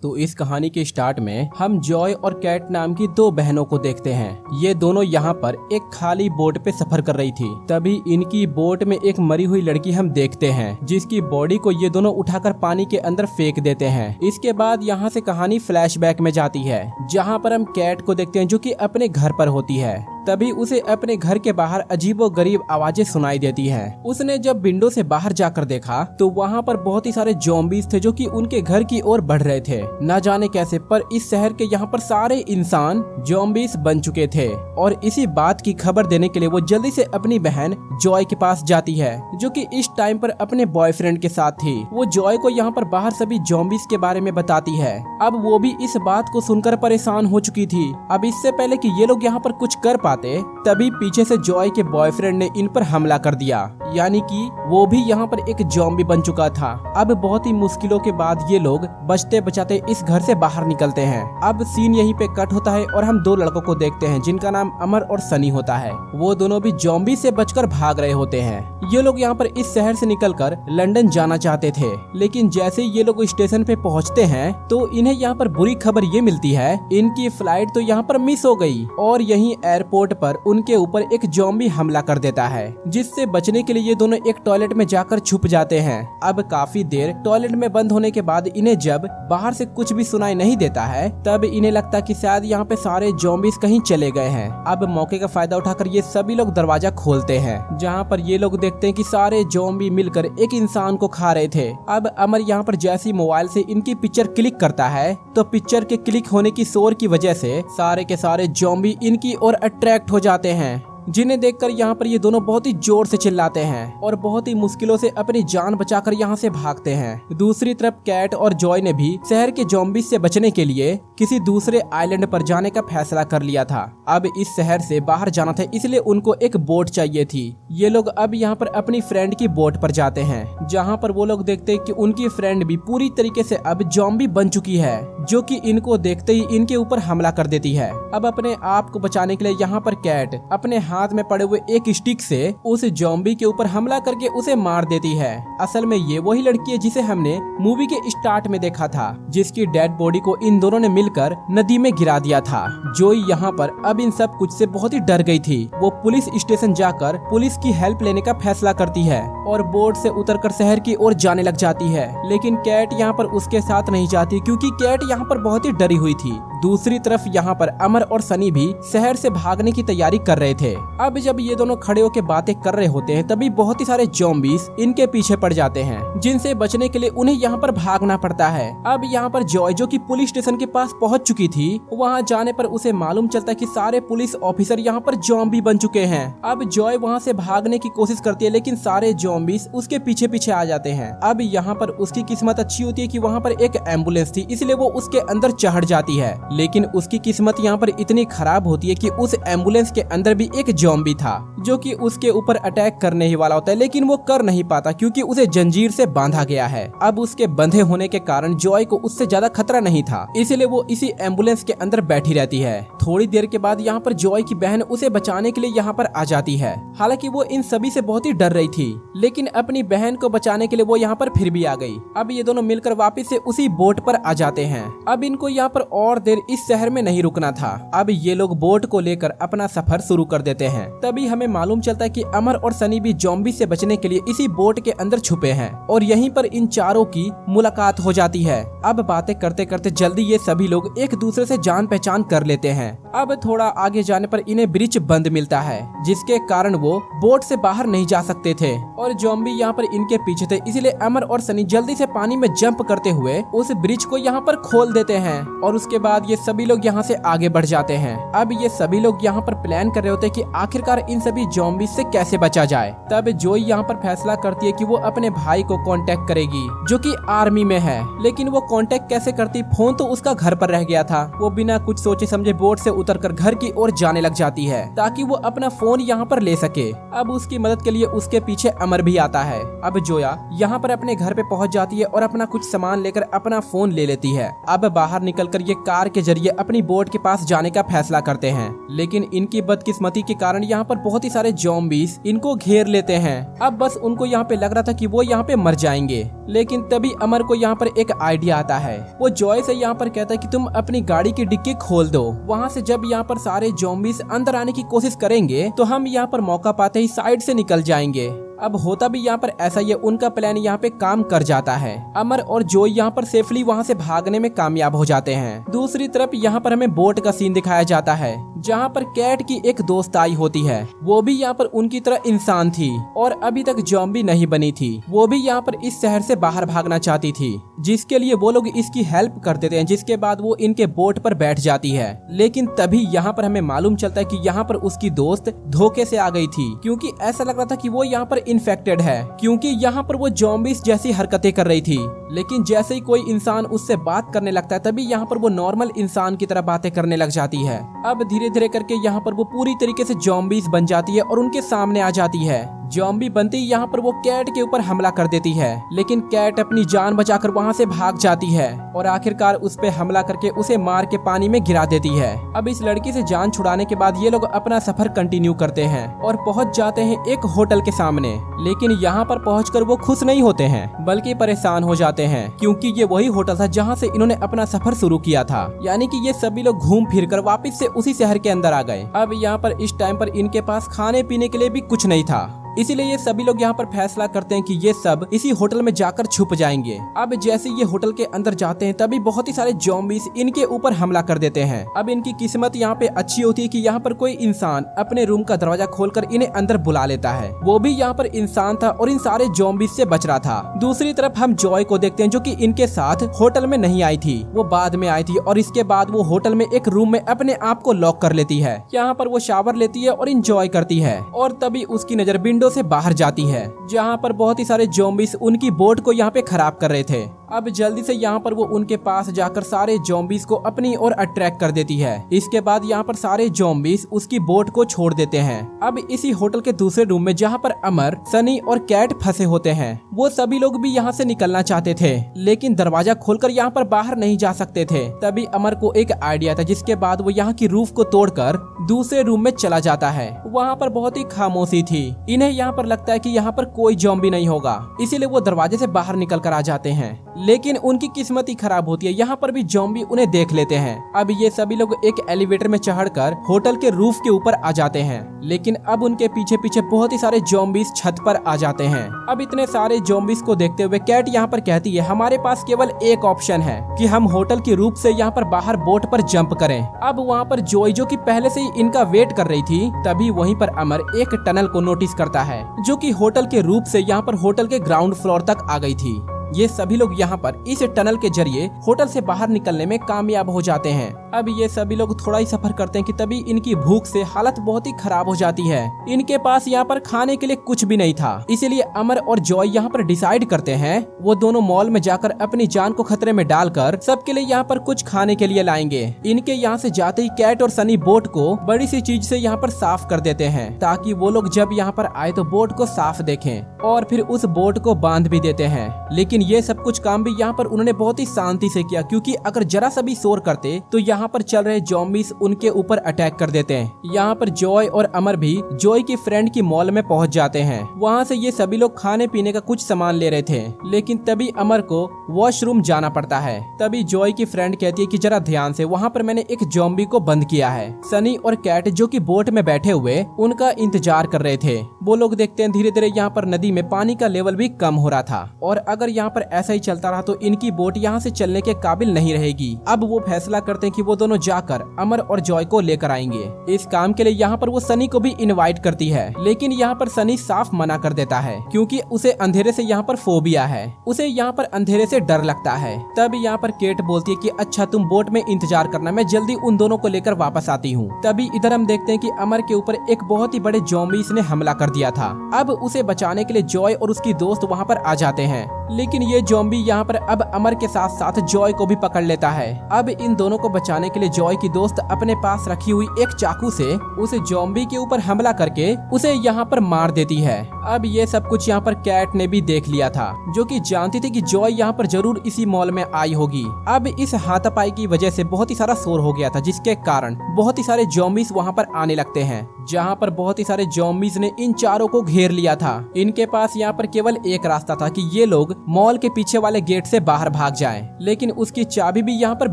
तो इस कहानी के स्टार्ट में हम जॉय और कैट नाम की दो बहनों को देखते हैं। ये दोनों यहाँ पर एक खाली बोट पे सफर कर रही थी। तभी इनकी बोट में एक मरी हुई लड़की हम देखते हैं, जिसकी बॉडी को ये दोनों उठाकर पानी के अंदर फेंक देते हैं। इसके बाद यहाँ से कहानी फ्लैशबैक में जाती है, जहाँ पर हम कैट को देखते हैं जो कि अपने घर पर होती है। तभी उसे अपने घर के बाहर अजीबोगरीब आवाजें सुनाई देती हैं। उसने जब विंडो से बाहर जाकर देखा तो वहाँ पर बहुत ही सारे ज़ॉम्बीज़ थे जो कि उनके घर की ओर बढ़ रहे थे। न जाने कैसे पर इस शहर के यहाँ पर सारे इंसान ज़ॉम्बीज़ बन चुके थे। और इसी बात की खबर देने के लिए वो जल्दी से अपनी बहन जॉय के पास जाती है, जो कि इस टाइम पर अपने बॉयफ्रेंड के साथ थी। वो जॉय को यहाँ पर बाहर सभी ज़ॉम्बीज़ के बारे में बताती है। अब वो भी इस बात को सुनकर परेशान हो चुकी थी। अब इससे पहले कि ये लोग यहाँ पर कुछ कर तभी पीछे से जॉय के बॉयफ्रेंड ने इन पर हमला कर दिया, यानी कि वो भी यहाँ पर एक ज़ॉम्बी बन चुका था। अब बहुत ही मुश्किलों के बाद ये लोग बचते बचाते इस घर से बाहर निकलते हैं। अब सीन यहीं पे कट होता है और हम दो लड़कों को देखते हैं जिनका नाम अमर और सनी होता है। वो दोनों भी ज़ॉम्बी से बचकर भाग रहे होते हैं। ये लोग यहाँ पर इस शहर से निकलकर लंदन जाना चाहते थे, लेकिन जैसे ही ये लोग स्टेशन पे पहुँचते हैं तो इन्हें यहाँ पर बुरी खबर ये मिलती है, इनकी फ्लाइट तो यहाँ पर मिस हो गई और यहीं एयरपोर्ट पर उनके ऊपर एक ज़ॉम्बी हमला कर देता है, जिससे बचने के लिए ये दोनों एक टॉयलेट में जाकर छुप जाते हैं। अब काफी देर टॉयलेट में बंद होने के बाद इन्हें जब बाहर से कुछ भी सुनाई नहीं देता है, तब इन्हें लगता कि शायद यहाँ पे सारे ज़ॉम्बीज़ कहीं चले गए हैं। अब मौके का फायदा उठाकर ये सभी लोग दरवाजा खोलते हैं, जहाँ पर ये लोग देखते हैं कि सारे ज़ॉम्बी मिलकर एक इंसान को खा रहे थे। अब अमर यहाँ पर जैसी मोबाइल से इनकी पिक्चर क्लिक करता है तो पिक्चर के क्लिक होने की शोर की वजह से सारे के सारे ज़ॉम्बी इनकी ओर अट्रैक्ट हो जाते हैं, जिन्हें देखकर यहाँ पर ये दोनों बहुत ही जोर से चिल्लाते हैं और बहुत ही मुश्किलों से अपनी जान बचाकर यहाँ से भागते हैं। दूसरी तरफ कैट और जॉय ने भी शहर के ज़ॉम्बीज़ से बचने के लिए किसी दूसरे आइलैंड पर जाने का फैसला कर लिया था। अब इस शहर से बाहर जाना था, इसलिए उनको एक बोट चाहिए थी। ये लोग अब यहाँ पर अपनी फ्रेंड की बोट पर जाते हैं, जहाँ पर वो लोग देखते हैं कि उनकी फ्रेंड भी पूरी तरीके से अब ज़ॉम्बी बन चुकी है, जो कि इनको देखते ही इनके ऊपर हमला कर देती है। अब अपने आप को बचाने के लिए यहाँ पर कैट अपने हाथ में पड़े हुए एक स्टिक से उस ज़ॉम्बी के ऊपर हमला करके उसे मार देती है। असल में ये वही लड़की है जिसे हमने मूवी के स्टार्ट में देखा था, जिसकी डेड बॉडी को इन दोनों ने मिलकर नदी में गिरा दिया था। जोई यहाँ पर अब इन सब कुछ से बहुत ही डर गई थी। वो पुलिस स्टेशन जाकर पुलिस की हेल्प लेने का फैसला करती है और बोट से उतरकर शहर की ओर जाने लग जाती है। लेकिन कैट यहाँ पर उसके साथ नहीं जाती, क्योंकि कैट यहाँ पर बहुत ही डरी हुई थी। दूसरी तरफ यहाँ पर अमर और सनी भी शहर से भागने की तैयारी कर रहे थे। अब जब ये दोनों खड़े होकर बातें कर रहे होते हैं, तभी बहुत ही सारे ज़ॉम्बीज़ इनके पीछे पड़ जाते हैं, जिनसे बचने के लिए उन्हें यहाँ पर भागना पड़ता है। अब यहाँ पर जॉय, जो कि पुलिस स्टेशन के पास पहुँच चुकी थी, वहाँ जाने पर उसे मालूम चलता है कि सारे पुलिस ऑफिसर यहाँ पर ज़ॉम्बी बन चुके हैं। अब जॉय वहाँ से भागने की कोशिश करती है, लेकिन सारे ज़ॉम्बीज़ उसके पीछे पीछे आ जाते हैं। अब यहाँ पर उसकी किस्मत अच्छी होती है कि वहाँ पर एक एम्बुलेंस थी, इसलिए वो उसके अंदर चढ़ जाती है। लेकिन उसकी किस्मत यहाँ पर इतनी खराब होती है कि उस एम्बुलेंस के अंदर भी एक ज़ॉम्बी था, जो कि उसके ऊपर अटैक करने ही वाला होता है, लेकिन वो कर नहीं पाता क्योंकि उसे जंजीर से बांधा गया है। अब उसके बंधे होने के कारण जॉय को उससे ज्यादा खतरा नहीं था, इसलिए वो इसी एम्बुलेंस के अंदर बैठी रहती है। थोड़ी देर के बाद यहाँ पर जॉय की बहन उसे बचाने के लिए यहाँ पर आ जाती है। हालांकि वो इन सभी से बहुत ही डर रही थी, लेकिन अपनी बहन को बचाने के लिए वो यहाँ पर फिर भी आ गई। अब ये दोनों मिलकर वापस से उसी बोट पर आ जाते हैं। अब इनको यहाँ पर और देर इस शहर में नहीं रुकना था। अब ये लोग बोट को लेकर अपना सफर शुरू कर देते हैं। तभी हमें मालूम चलता है कि अमर और सनी भी ज़ॉम्बी से बचने के लिए इसी बोट के अंदर छुपे हैं और यहीं पर इन चारों की मुलाकात हो जाती है। अब बातें करते करते जल्दी ये सभी लोग एक दूसरे से जान पहचान कर लेते हैं। अब थोड़ा आगे जाने पर इन्हें ब्रिज बंद मिलता है, जिसके कारण वो बोट से बाहर नहीं जा सकते थे और ज़ॉम्बी यहाँ पर इनके पीछे थे, इसलिए अमर और सनी जल्दी से पानी में जंप करते हुए उस ब्रिज को यहाँ पर खोल देते हैं और उसके बाद ये सभी लोग यहाँ से आगे बढ़ जाते हैं। अब ये सभी लोग यहाँ पर प्लान कर रहे होते हैं कि आखिरकार इन सभी ज़ॉम्बी से कैसे बचा जाए। तब जोई यहाँ पर फैसला करती है कि वो अपने भाई को कांटेक्ट करेगी, जो कि आर्मी में है। लेकिन वो कांटेक्ट कैसे करती, फोन तो उसका घर पर रह गया था। वो बिना कुछ सोचे समझे बोट से उतरकर घर की ओर जाने लग जाती है ताकि वो अपना फोन यहाँ पर ले सके। अब उसकी मदद के लिए उसके पीछे अमर भी आता है। अब जोया यहाँ पर अपने घर पे पहुँच जाती है और अपना कुछ सामान लेकर अपना फोन ले लेती है। अब बाहर निकलकर ये कार के जरिए अपनी बोट के पास जाने का फैसला करते हैं, लेकिन इनकी बदकिस्मती के कारण यहाँ पर बहुत ही सारे ज़ॉम्बीज़ इनको घेर लेते हैं। अब बस उनको यहाँ पे लग रहा था कि वो यहाँ पे मर जाएंगे, लेकिन तभी अमर को यहाँ पर एक आइडिया आता है। वो जॉय से यहाँ पर कहता है कि तुम अपनी गाड़ी की डिक्की खोल दो। वहाँ से जब यहाँ पर सारे ज़ॉम्बीज़ अंदर आने की कोशिश करेंगे तो हम यहाँ पर मौका पाते ही साइड से निकल जाएंगे। अब होता भी यहाँ पर ऐसा ही है, उनका प्लान यहाँ पे काम कर जाता है। अमर और जॉय यहाँ पर सेफली वहाँ से भागने में कामयाब हो जाते हैं। दूसरी तरफ यहाँ पर हमें बोट का सीन दिखाया जाता है, जहाँ पर कैट की एक दोस्त आई होती है। वो भी यहाँ पर उनकी तरह इंसान थी और अभी तक ज़ॉम्बी नहीं बनी थी। वो भी यहाँ पर इस शहर से बाहर भागना चाहती थी, जिसके लिए वो लोग इसकी हेल्प कर देते हैं, जिसके बाद वो इनके बोट पर बैठ जाती है। लेकिन तभी यहाँ पर हमें मालूम चलता है कि यहाँ पर उसकी दोस्त धोखे से आ गई थी, क्योंकि ऐसा लग रहा था कि वो यहाँ पर इन्फेक्टेड है, क्योंकि यहाँ पर वो ज़ॉम्बीज़ जैसी हरकतें कर रही थी। लेकिन जैसे ही कोई इंसान उससे बात करने लगता है, तभी यहाँ पर वो नॉर्मल इंसान की तरह बातें करने लग जाती है। अब धीरे धीरे करके यहाँ पर वो पूरी तरीके से ज़ॉम्बीज़ बन जाती है और उनके सामने आ जाती है। ज़ॉम्बी बनते ही यहाँ पर वो कैट के ऊपर हमला कर देती है, लेकिन कैट अपनी जान बचाकर वहाँ से भाग जाती है और आखिरकार उस पे हमला करके उसे मार के पानी में गिरा देती है। अब इस लड़की से जान छुड़ाने के बाद ये लोग अपना सफर कंटिन्यू करते हैं और पहुँच जाते हैं एक होटल के सामने। लेकिन यहाँ पर पहुँचकर वो खुश नहीं होते हैं, बल्कि परेशान हो जाते हैं, क्योंकि ये वही होटल था जहाँ से इन्होंने अपना सफर शुरू किया था। यानी कि ये सभी लोग घूम फिर कर वापिस से उसी शहर के अंदर आ गए। अब यहाँ पर इस टाइम पर इनके पास खाने पीने के लिए भी कुछ नहीं था, इसीलिए ये सभी लोग यहाँ पर फैसला करते हैं कि ये सब इसी होटल में जाकर छुप जाएंगे। अब जैसे ये होटल के अंदर जाते हैं, तभी बहुत ही सारे ज़ॉम्बीज़ इनके ऊपर हमला कर देते हैं। अब इनकी किस्मत यहाँ पे अच्छी होती है कि यहाँ पर कोई इंसान अपने रूम का दरवाजा खोलकर इन्हें अंदर बुला लेता है। वो भी यहाँ पर इंसान था और इन सारे ज़ॉम्बीज़ से बच रहा था। दूसरी तरफ हम जॉय को देखते हैं, जो कि इनके साथ होटल में नहीं आई थी, वो बाद में आई थी और इसके बाद वो होटल में एक रूम में अपने आप को लॉक कर लेती है। यहाँ पर वो शावर लेती है और इंजॉय करती है और तभी उसकी नजर विंडो से बाहर जाती है, जहां पर बहुत ही सारे ज़ॉम्बीज़ उनकी बोट को यहां पे खराब कर रहे थे। अब जल्दी से यहाँ पर वो उनके पास जाकर सारे ज़ॉम्बीज़ को अपनी ओर अट्रैक्ट कर देती है। इसके बाद यहाँ पर सारे ज़ॉम्बीज़ उसकी बोट को छोड़ देते हैं। अब इसी होटल के दूसरे रूम में जहाँ पर अमर, सनी और कैट फंसे होते हैं, वो सभी लोग भी यहाँ से निकलना चाहते थे, लेकिन दरवाजा खोलकर यहाँ पर बाहर नहीं जा सकते थे। तभी अमर को एक आइडिया था, जिसके बाद वो यहाँ की रूफ को तोड़कर दूसरे रूम में चला जाता है। वहाँ पर बहुत ही खामोशी थी। इन्हें यहाँ पर लगता है कि यहाँ पर कोई ज़ॉम्बी नहीं होगा, इसीलिए वो दरवाजे से बाहर निकल कर आ जाते हैं। लेकिन उनकी किस्मत ही खराब होती है, यहाँ पर भी ज़ॉम्बी उन्हें देख लेते हैं। अब ये सभी लोग एक एलिवेटर में चढ़कर होटल के रूफ के ऊपर आ जाते हैं, लेकिन अब उनके पीछे पीछे बहुत ही सारे ज़ॉम्बीज़ छत पर आ जाते हैं। अब इतने सारे ज़ॉम्बीज़ को देखते हुए कैट यहाँ पर कहती है, हमारे पास केवल एक ऑप्शन है कि हम होटल के रूफ से यहाँ पर बाहर बोट पर जंप करें। अब वहाँ पर जॉय, जो कि पहले से ही इनका वेट कर रही थी, तभी वहीं पर अमर एक टनल को नोटिस करता है, जो कि होटल के रूफ से यहाँ पर होटल के ग्राउंड फ्लोर तक आ गई थी। ये सभी लोग यहाँ पर इस टनल के जरिए होटल से बाहर निकलने में कामयाब हो जाते हैं। अब ये सभी लोग थोड़ा ही सफर करते हैं कि तभी इनकी भूख से हालत बहुत ही खराब हो जाती है। इनके पास यहाँ पर खाने के लिए कुछ भी नहीं था, इसीलिए अमर और जॉय यहाँ पर डिसाइड करते हैं वो दोनों मॉल में जाकर अपनी जान को खतरे में डालकर सबके लिए यहाँ पर कुछ खाने के लिए लाएंगे। इनके यहाँ से जाते ही कैट और सनी बोट को बड़ी सी चीज से यहाँ पर साफ कर देते हैं, ताकि वो लोग जब यहाँ पर आए तो बोट को साफ देखें और फिर उस बोट को बांध भी देते हैं। लेकिन ये सब कुछ काम भी यहाँ पर उन्होंने बहुत ही शांति से किया, क्योंकि अगर जरा सा भी शोर करते तो यहाँ पर चल रहे ज़ॉम्बीज़ उनके ऊपर अटैक कर देते हैं। यहाँ पर जॉय और अमर भी जॉय की फ्रेंड की मॉल में पहुँच जाते हैं। वहाँ से ये सभी लोग खाने पीने का कुछ सामान ले रहे थे, लेकिन तभी अमर को वॉशरूम जाना पड़ता है। तभी जॉय की फ्रेंड कहती है कि जरा ध्यान से, वहाँ पर मैंने एक ज़ॉम्बी को बंद किया है। सनी और कैट, जो कि बोट में बैठे हुए उनका इंतजार कर रहे थे, वो लोग देखते हैं धीरे धीरे यहाँ पर नदी में पानी का लेवल भी कम हो रहा था, और अगर यहाँ पर ऐसा ही चलता रहा तो इनकी बोट यहाँ से चलने के काबिल नहीं रहेगी। अब वो फैसला करते हैं कि वो दोनों जाकर अमर और जॉय को लेकर आएंगे। इस काम के लिए यहाँ पर वो सनी को भी इनवाइट करती है, लेकिन यहाँ पर सनी साफ मना कर देता है, क्योंकि उसे अंधेरे से यहाँ पर फोबिया है, उसे यहाँ पर अंधेरे से डर लगता है। तब यहाँ पर केट बोलती है कि अच्छा तुम बोट में इंतजार करना, मैं जल्दी उन दोनों को लेकर वापस आती हूँ। तभी इधर हम देखते हैं कि अमर के ऊपर एक बहुत ही बड़े ज़ॉम्बीज़ ने हमला कर दिया था। अब उसे बचाने के लिए जॉय और उसकी दोस्त वहाँ पर आ जाते हैं, लेकिन लेकिन ये ज़ॉम्बी यहाँ पर अब अमर के साथ साथ जॉय को भी पकड़ लेता है। अब इन दोनों को बचाने के लिए जॉय की दोस्त अपने पास रखी हुई एक चाकू से उस ज़ॉम्बी के ऊपर हमला करके उसे यहाँ पर मार देती है। अब ये सब कुछ यहाँ पर कैट ने भी देख लिया था, जो कि जानती थी कि जॉय यहाँ पर जरूर इसी मॉल में आई होगी। अब इस हाथापाई की वजह से बहुत ही सारा शोर हो गया था, जिसके कारण बहुत ही सारे ज़ॉम्बीज वहाँ पर आने लगते हैं, जहाँ पर बहुत ही सारे ज़ॉम्बीज ने इन चारों को घेर लिया था। इनके पास यहाँ पर केवल एक रास्ता था कि ये लोग मॉल के पीछे वाले गेट से बाहर भाग जाएं, लेकिन उसकी चाबी भी यहाँ पर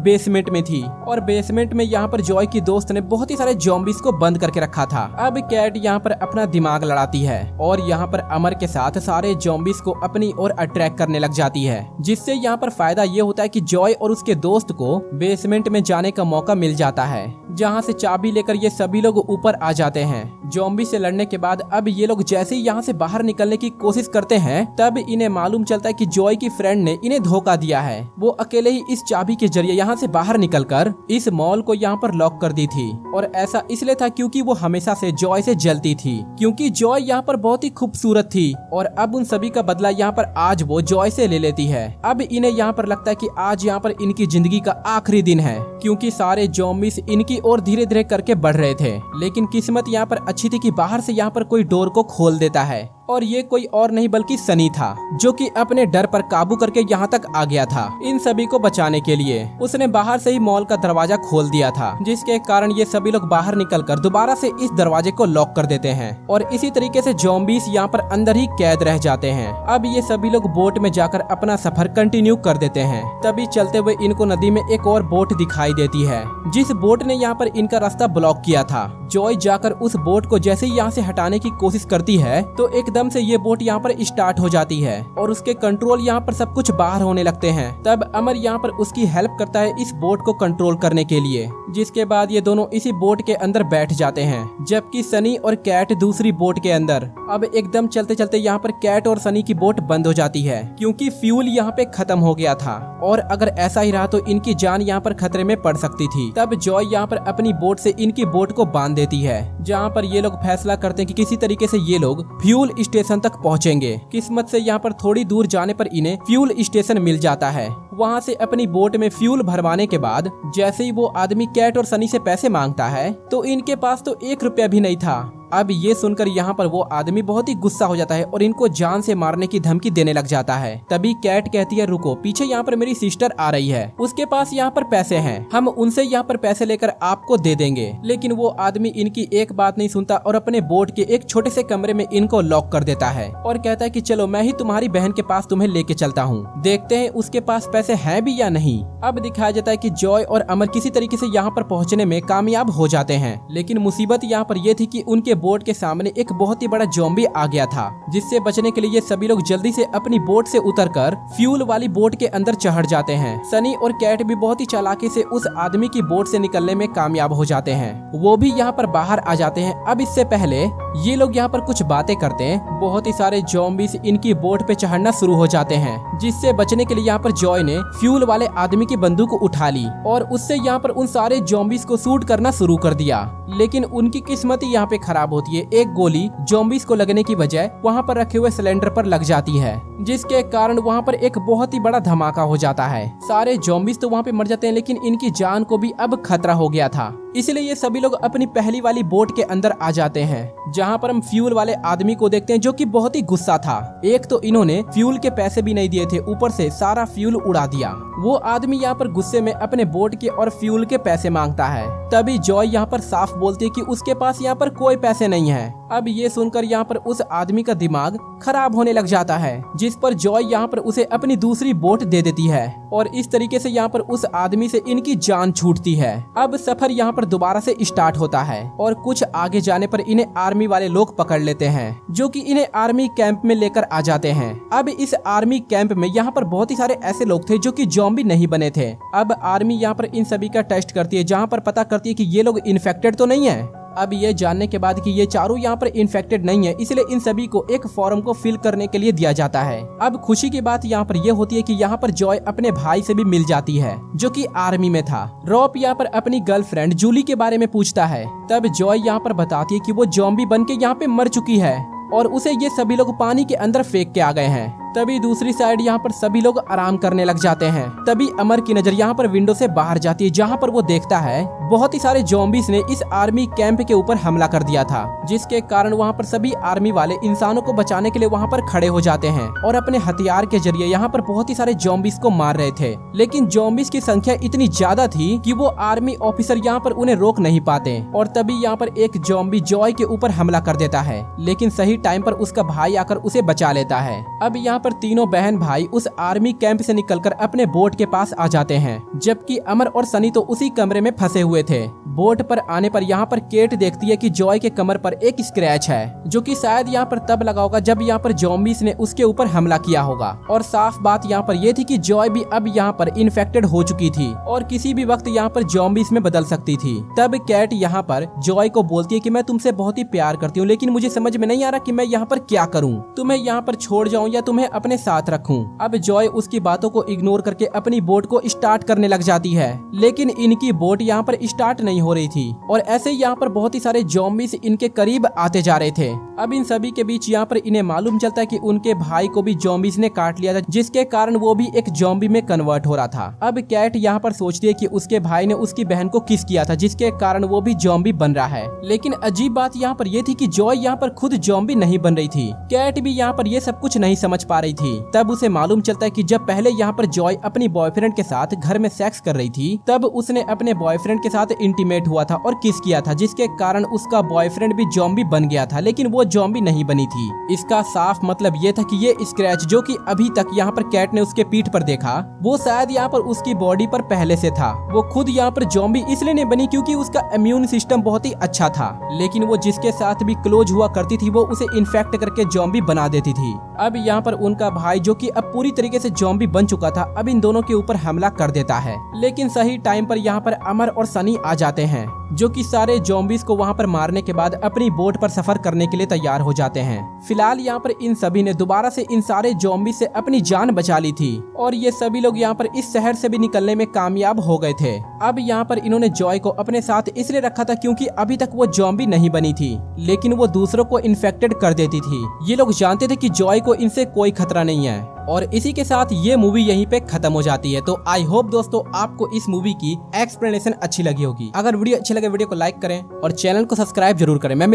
बेसमेंट में थी और बेसमेंट में यहाँ पर जॉय की दोस्त ने बहुत ही सारे ज़ॉम्बीज को बंद करके रखा था। अब कैट यहाँ पर अपना दिमाग लड़ाती है और यहाँ पर अमर के साथ सारे ज़ॉम्बीज को अपनी ओर अट्रैक्ट करने लग जाती है, जिससे यहाँ पर फायदा ये होता है कि जॉय और उसके दोस्त को बेसमेंट में जाने का मौका मिल जाता है, जहाँ से चाबी लेकर ये सभी लोग ऊपर आ जाते हैं। ज़ॉम्बी से लड़ने के बाद अब ये लोग जैसे ही यहाँ से बाहर निकलने की कोशिश करते हैं, तब इन्हें मालूम चलता है कि जॉय की फ्रेंड ने इन्हें धोखा दिया है। वो अकेले ही इस चाबी के जरिए यहाँ से बाहर निकलकर इस मॉल को यहाँ पर लॉक कर दी थी, और ऐसा इसलिए था क्योंकि वो हमेशा से जॉय से जलती थी, क्योंकि जॉय यहाँ पर बहुत ही खूबसूरत थी और अब उन सभी का बदला यहाँ पर आज वो जॉय से ले लेती है। अब इन्हें यहाँ पर लगता है कि आज यहाँ पर इनकी जिंदगी का आखिरी दिन है, क्योंकि सारे ज़ॉम्बीज इनकी ओर धीरे धीरे करके बढ़ रहे थे। लेकिन किस्मत यहाँ पर अच्छी थी कि बाहर से यहाँ पर कोई डोर को खोल देता है, और ये कोई और नहीं बल्कि सनी था, जो कि अपने डर पर काबू करके यहाँ तक आ गया था। इन सभी को बचाने के लिए उसने बाहर से ही मॉल का दरवाजा खोल दिया था, जिसके कारण ये सभी लोग बाहर निकलकर दोबारा से इस दरवाजे को लॉक कर देते हैं, और इसी तरीके से ज़ॉम्बीज यहाँ पर अंदर ही कैद रह जाते हैं। अब ये सभी लोग बोट में जाकर अपना सफर कंटिन्यू कर देते हैं। तभी चलते हुए इनको नदी में एक और बोट दिखाई देती है, जिस बोट ने यहाँ पर इनका रास्ता ब्लॉक किया था। जॉय जाकर उस बोट को जैसे ही यहाँ से हटाने की कोशिश करती है, तो एकदम से ये बोट यहाँ पर स्टार्ट हो जाती है और उसके कंट्रोल यहाँ पर सब कुछ बाहर होने लगते हैं। तब अमर यहाँ पर उसकी हेल्प करता है इस बोट को कंट्रोल करने के लिए, जिसके बाद ये दोनों इसी बोट के अंदर बैठ जाते हैं, जबकि सनी और कैट दूसरी बोट के अंदर। अब एकदम चलते चलते यहाँ पर कैट और सनी की बोट बंद हो जाती है, क्योंकि फ्यूल यहाँ पे खत्म हो गया था, और अगर ऐसा ही रहा तो इनकी जान यहाँ पर खतरे में पड़ सकती थी। तब जॉय यहाँ पर अपनी बोट से इनकी बोट को बांध देती है, जहाँ पर ये लोग फैसला करते हैं कि किसी तरीके से ये लोग फ्यूल स्टेशन तक पहुँचेंगे। किस्मत से यहाँ पर थोड़ी दूर जाने पर इन्हें फ्यूल स्टेशन मिल जाता है। वहाँ से अपनी बोट में फ्यूल भरवाने के बाद जैसे ही वो आदमी कैट और सनी से पैसे मांगता है, तो इनके पास तो 1 रुपया भी नहीं था। अब ये सुनकर यहाँ पर वो आदमी बहुत ही गुस्सा हो जाता है और इनको जान से मारने की धमकी देने लग जाता है। तभी कैट कहती है, रुको, पीछे यहाँ पर मेरी सिस्टर आ रही है, उसके पास यहाँ पर पैसे हैं, हम उनसे यहाँ पर पैसे लेकर आपको दे देंगे। लेकिन वो आदमी इनकी एक बात नहीं सुनता और अपने बोट के एक छोटे से कमरे में इनको लॉक कर देता है और कहता है कि चलो मैं ही तुम्हारी बहन के पास तुम्हें लेके चलता हूँ, देखते हैं उसके पास पैसे हैं भी या नहीं। अब दिखाया जाता है कि जॉय और अमर किसी तरीके से यहाँ पर पहुँचने में कामयाब हो जाते हैं, लेकिन मुसीबत यहाँ पर यह थी कि उनके बोट के सामने एक बहुत ही बड़ा ज़ॉम्बी आ गया था, जिससे बचने के लिए ये सभी लोग जल्दी से अपनी बोट से उतरकर फ्यूल वाली बोट के अंदर चढ़ जाते हैं। सनी और कैट भी बहुत ही चालाकी से उस आदमी की बोट से निकलने में कामयाब हो जाते हैं, वो भी यहाँ पर बाहर आ जाते हैं। अब इससे पहले ये लोग यहाँ पर कुछ बातें करते हैं, बहुत ही सारे ज़ॉम्बीज इनकी बोट पे चढ़ना शुरू हो जाते हैं, जिससे बचने के लिए यहाँ पर जॉय ने फ्यूल वाले आदमी की बंदूक उठा ली और उससे यहाँ पर उन सारे ज़ॉम्बीज को शूट करना शुरू कर दिया। लेकिन उनकी किस्मत ही यहाँ पे खराब होती है, एक गोली ज़ॉम्बीज को लगने की बजाय वहाँ पर रखे हुए सिलेंडर पर लग जाती है, जिसके कारण वहाँ पर एक बहुत ही बड़ा धमाका हो जाता है। सारे ज़ॉम्बीज तो वहाँ पे मर जाते हैं, लेकिन इनकी जान को भी अब खतरा हो गया था, इसलिए ये सभी लोग अपनी पहली वाली बोट के अंदर आ जाते हैं, जहाँ पर हम फ्यूल वाले आदमी को देखते हैं, जो कि बहुत ही गुस्सा था। एक तो इन्होंने फ्यूल के पैसे भी नहीं दिए थे, ऊपर से सारा फ्यूल उड़ा दिया। वो आदमी यहाँ पर गुस्से में अपने बोट के और फ्यूल के पैसे मांगता है। तभी जॉय यहाँ पर साफ बोलती है कि उसके पास यहाँ पर कोई पैसे नहीं है। अब ये सुनकर यहाँ पर उस आदमी का दिमाग खराब होने लग जाता है, जिस पर जॉय यहाँ पर उसे अपनी दूसरी बोट दे देती है और इस तरीके से यहाँ पर उस आदमी से इनकी जान छूटती है। अब सफर यहाँ पर दोबारा से स्टार्ट होता है और कुछ आगे जाने पर इन्हें आर्मी वाले लोग पकड़ लेते हैं, जो कि इन्हें आर्मी कैंप में लेकर आ जाते हैं। अब इस आर्मी कैंप में यहाँ पर बहुत ही सारे ऐसे लोग थे जो कि ज़ॉम्बी नहीं बने थे। अब आर्मी यहाँ पर इन सभी का टेस्ट करती है, जहाँ पर पता करती है कि ये लोग इन्फेक्टेड तो नहीं है। अब ये जानने के बाद कि ये चारों यहाँ पर इन्फेक्टेड नहीं है, इसलिए इन सभी को एक फॉर्म को फिल करने के लिए दिया जाता है। अब खुशी की बात यहाँ पर ये होती है कि यहाँ पर जॉय अपने भाई से भी मिल जाती है, जो कि आर्मी में था। रॉब यहाँ पर अपनी गर्लफ्रेंड जूली के बारे में पूछता है। तब जॉय यहाँ पर बताती है कि वो ज़ॉम्बी बन के यहाँ पे मर चुकी है और उसे ये सभी लोग पानी के अंदर फेंक के आ गए हैं। तभी दूसरी साइड यहाँ पर सभी लोग आराम करने लग जाते हैं। तभी अमर की नजर यहाँ पर विंडो से बाहर जाती है, जहाँ पर वो देखता है बहुत ही सारे ज़ॉम्बीज़ ने इस आर्मी कैंप के ऊपर हमला कर दिया था, जिसके कारण वहाँ पर सभी आर्मी वाले इंसानों को बचाने के लिए वहाँ पर खड़े हो जाते हैं और अपने हथियार के जरिए यहाँ पर बहुत ही सारे ज़ॉम्बीज़ को मार रहे थे। लेकिन ज़ॉम्बीज़ की संख्या इतनी ज्यादा थी कि वो आर्मी ऑफिसर यहाँ पर उन्हें रोक नहीं पाते और तभी यहाँ पर एक ज़ॉम्बी जॉय के ऊपर हमला कर देता है, लेकिन सही टाइम पर उसका भाई आकर उसे बचा लेता है। अब यहाँ पर तीनों बहन भाई उस आर्मी कैंप से निकलकर अपने बोट के पास आ जाते हैं, जबकि अमर और सनी तो उसी कमरे में फंसे हुए थे। बोट पर आने पर यहाँ पर केट देखती है कि जॉय के कमर पर एक स्क्रैच है, जो कि शायद यहाँ पर तब लगा होगा जब यहाँ पर ज़ॉम्बीज़ ने उसके ऊपर हमला किया होगा। और साफ बात यहाँ पर यह थी कि जॉय भी अब यहाँ पर इन्फेक्टेड हो चुकी थी और किसी भी वक्त यहाँ पर ज़ॉम्बीज़ में बदल सकती थी। तब कैट यहाँ पर जॉय को बोलती है कि मैं तुमसे बहुत ही प्यार करती हूँ, लेकिन मुझे समझ में नहीं आ रहा कि मैं यहाँ पर क्या करूँ, तुम्हें यहाँ पर छोड़ जाऊँ या तुम्हें अपने साथ रखूँ। अब जॉय उसकी बातों को इग्नोर करके अपनी बोट को स्टार्ट करने लग जाती है, लेकिन इनकी बोट यहाँ पर स्टार्ट नहीं हो रही थी और ऐसे यहाँ पर बहुत ही सारे ज़ॉम्बीज़ इनके करीब आते जा रहे थे। अब इन सभी के बीच यहाँ पर इन्हें मालूम चलता है कि उनके भाई को भी ज़ॉम्बीज़ ने काट लिया था, जिसके कारण वो भी एक ज़ॉम्बी में कन्वर्ट हो रहा था। अब कैट यहाँ पर सोचती है कि उसके भाई ने उसकी बहन को किस किया था, जिसके कारण वो भी ज़ॉम्बी बन रहा है। लेकिन अजीब बात यहाँ पर यह थी कि जॉय यहाँ पर खुद ज़ॉम्बी नहीं बन रही थी। कैट भी यहाँ पर ये सब कुछ नहीं समझ पा रही थी। तब उसे मालूम चलता है कि जब पहले यहाँ पर जॉय अपनी बॉयफ्रेंड के साथ घर में सेक्स कर रही थी, तब उसने अपने बॉयफ्रेंड के साथ इंटीमेट हुआ था और किस किया था, जिसके कारण उसका बॉयफ्रेंड भी ज़ॉम्बी बन गया था, लेकिन वो ज़ॉम्बी नहीं बनी थी। इसका साफ मतलब ये था कि ये स्क्रैच जो कि अभी तक यहाँ पर कैट ने उसके पीठ पर देखा, वो शायद यहाँ पर उसकी बॉडी पर पहले से था। वो खुद यहाँ पर ज़ॉम्बी इसलिए नहीं बनी क्योंकि उसका इम्यून सिस्टम बहुत ही अच्छा था, लेकिन वो जिसके साथ भी क्लोज हुआ करती थी वो उसे इन्फेक्ट करके ज़ॉम्बी बना देती थी। अब यहाँ पर उनका भाई जो कि अब पूरी तरीके से ज़ॉम्बी बन चुका था, अब इन दोनों के ऊपर हमला कर देता है। लेकिन सही टाइम पर यहाँ पर अमर और सनी आ जाते हैं, जो कि सारे ज़ॉम्बीज़ को वहाँ पर मारने के बाद अपनी बोट पर सफर करने के लिए तैयार हो जाते हैं। फिलहाल यहाँ पर इन सभी ने दोबारा से इन सारे ज़ॉम्बी से अपनी जान बचा ली थी और ये सभी लोग यहाँ पर इस शहर से भी निकलने में कामयाब हो गए थे। अब यहाँ पर इन्होंने जॉय को अपने साथ इसलिए रखा था क्योंकि अभी तक वो ज़ॉम्बी नहीं बनी थी, लेकिन वो दूसरों को इन्फेक्टेड कर देती थी। ये लोग जानते थे कि जॉय को इनसे कोई खतरा नहीं है। और इसी के साथ ये मूवी यहीं पे खत्म हो जाती है। तो आई होप दोस्तों आपको इस मूवी की एक्सप्लेनेशन अच्छी लगी होगी। अगर वीडियो अच्छी लगे वीडियो को लाइक करें और चैनल को सब्सक्राइब जरूर करें। मैं